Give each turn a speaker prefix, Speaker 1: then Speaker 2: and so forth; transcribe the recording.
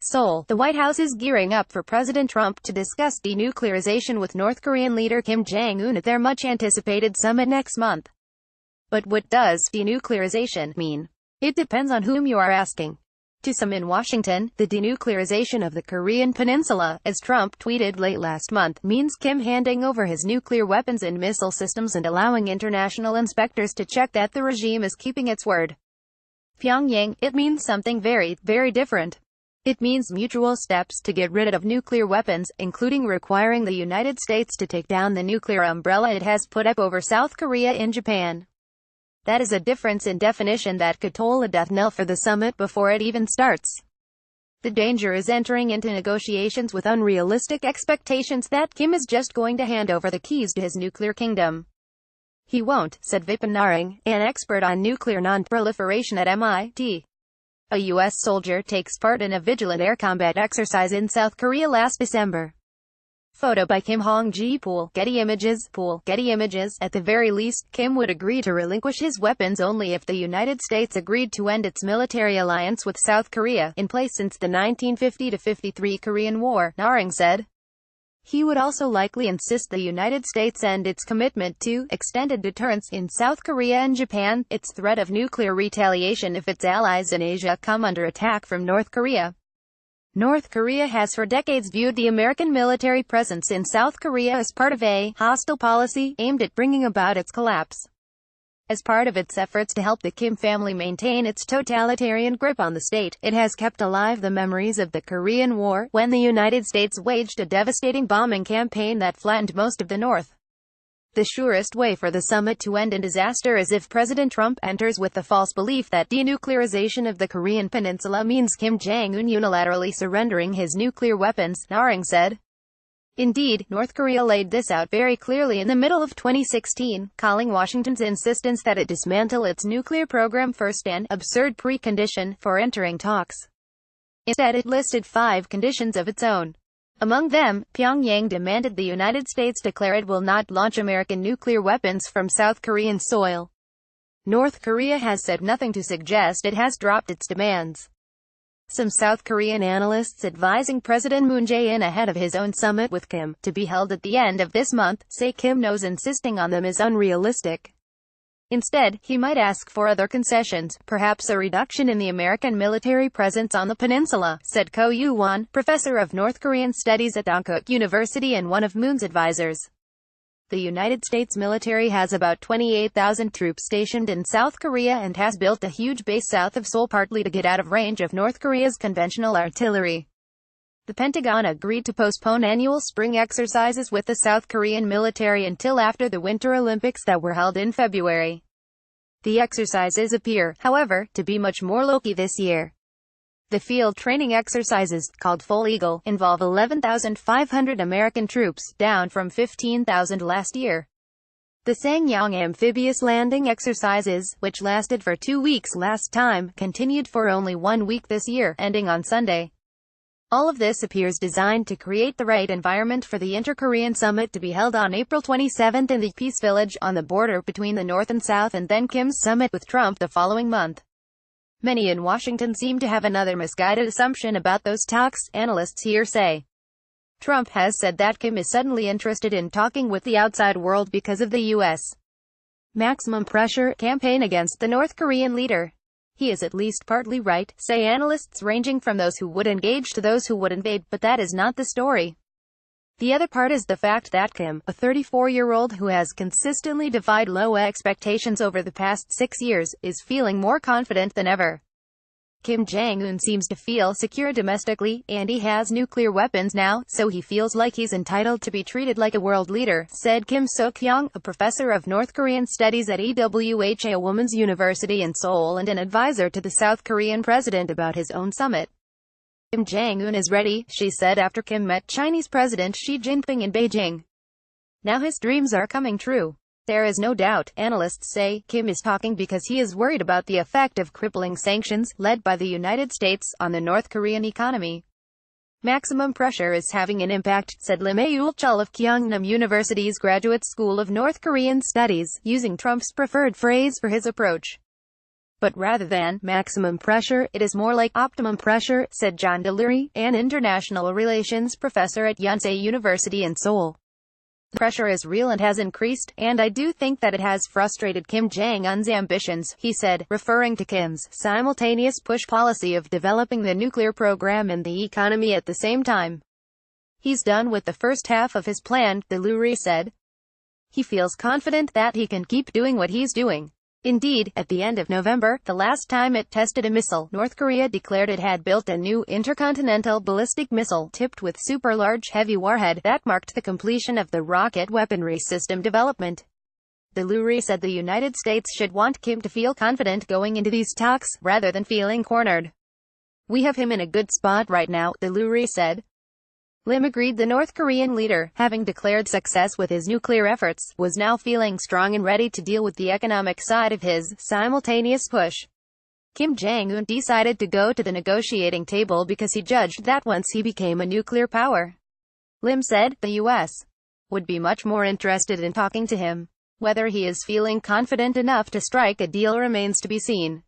Speaker 1: Seoul, the White House is gearing up for President Trump to discuss denuclearization with North Korean leader Kim Jong Un at their much-anticipated summit next month. But what does denuclearization mean? It depends on whom you are asking. To some in Washington, the denuclearization of the Korean Peninsula, as Trump tweeted late last month, means Kim handing over his nuclear weapons and missile systems and allowing international inspectors to check that the regime is keeping its word. Pyongyang, it means something very, very different. It means mutual steps to get rid of nuclear weapons, including requiring the United States to take down the nuclear umbrella it has put up over South Korea and Japan. That is a difference in definition that could toll a death knell for the summit before it even starts. The danger is entering into negotiations with unrealistic expectations that Kim is just going to hand over the keys to his nuclear kingdom. He won't, said Vipin Narang, an expert on nuclear non-proliferation at MIT. A U.S. soldier takes part in a vigilant air combat exercise in South Korea last December. Photo by Kim Hong-ji. Getty Images. At the very least, Kim would agree to relinquish his weapons only if the United States agreed to end its military alliance with South Korea, in place since the 1950-53 Korean War, Narang said. He would also likely insist the United States end its commitment to extended deterrence in South Korea and Japan, its threat of nuclear retaliation if its allies in Asia come under attack from North Korea. North Korea has for decades viewed the American military presence in South Korea as part of a hostile policy aimed at bringing about its collapse. As part of its efforts to help the Kim family maintain its totalitarian grip on the state, it has kept alive the memories of the Korean War, when the United States waged a devastating bombing campaign that flattened most of the North. The surest way for the summit to end in disaster is if President Trump enters with the false belief that denuclearization of the Korean Peninsula means Kim Jong Un unilaterally surrendering his nuclear weapons, Narang said. Indeed, North Korea laid this out very clearly in the middle of 2016, calling Washington's insistence that it dismantle its nuclear program first an absurd precondition for entering talks. Instead, it listed 5 conditions of its own. Among them, Pyongyang demanded the United States declare it will not launch American nuclear weapons from South Korean soil. North Korea has said nothing to suggest it has dropped its demands. Some South Korean analysts advising President Moon Jae-in ahead of his own summit with Kim, to be held at the end of this month, say Kim knows insisting on them is unrealistic. Instead, he might ask for other concessions, perhaps a reduction in the American military presence on the peninsula, said Ko Yoo-won, professor of North Korean studies at Kook University and one of Moon's advisors. The United States military has about 28,000 troops stationed in South Korea and has built a huge base south of Seoul partly to get out of range of North Korea's conventional artillery. The Pentagon agreed to postpone annual spring exercises with the South Korean military until after the Winter Olympics that were held in February. The exercises appear, however, to be much more low-key this year. The field training exercises, called Full Eagle, involve 11,500 American troops, down from 15,000 last year. The Sangyong amphibious landing exercises, which lasted for 2 weeks last time, continued for only 1 week this year, ending on Sunday. All of this appears designed to create the right environment for the Inter-Korean Summit to be held on April 27 in the Peace Village, on the border between the North and South, and then Kim's summit with Trump the following month. Many in Washington seem to have another misguided assumption about those talks, analysts here say. Trump has said that Kim is suddenly interested in talking with the outside world because of the U.S. maximum pressure campaign against the North Korean leader. He is at least partly right, say analysts ranging from those who would engage to those who would invade, but that is not the story. The other part is the fact that Kim, a 34-year-old who has consistently defied low expectations over the past 6 years, is feeling more confident than ever. Kim Jong Un seems to feel secure domestically, and he has nuclear weapons now, so he feels like he's entitled to be treated like a world leader, said Kim So-kyung, a professor of North Korean studies at EWHA Women's University in Seoul and an advisor to the South Korean president about his own summit. Kim Jong Un is ready, she said after Kim met Chinese President Xi Jinping in Beijing. Now his dreams are coming true. There is no doubt, analysts say, Kim is talking because he is worried about the effect of crippling sanctions, led by the United States, on the North Korean economy. Maximum pressure is having an impact, said Lim Aeul-chul of Kyungnam University's Graduate School of North Korean Studies, using Trump's preferred phrase for his approach. But rather than maximum pressure, it is more like optimum pressure, said John Delury, an international relations professor at Yonsei University in Seoul. The pressure is real and has increased, and I do think that it has frustrated Kim Jong Un's ambitions, he said, referring to Kim's simultaneous push policy of developing the nuclear program and the economy at the same time. He's done with the first half of his plan, Delury said. He feels confident that he can keep doing what he's doing. Indeed, at the end of November, the last time it tested a missile, North Korea declared it had built a new intercontinental ballistic missile, tipped with super-large heavy warhead, that marked the completion of the rocket weaponry system development. Delury said the United States should want Kim to feel confident going into these talks, rather than feeling cornered. We have him in a good spot right now, Delury said. Lim agreed the North Korean leader, having declared success with his nuclear efforts, was now feeling strong and ready to deal with the economic side of his simultaneous push. Kim Jong Un decided to go to the negotiating table because he judged that once he became a nuclear power, Lim said, the U.S. would be much more interested in talking to him. Whether he is feeling confident enough to strike a deal remains to be seen.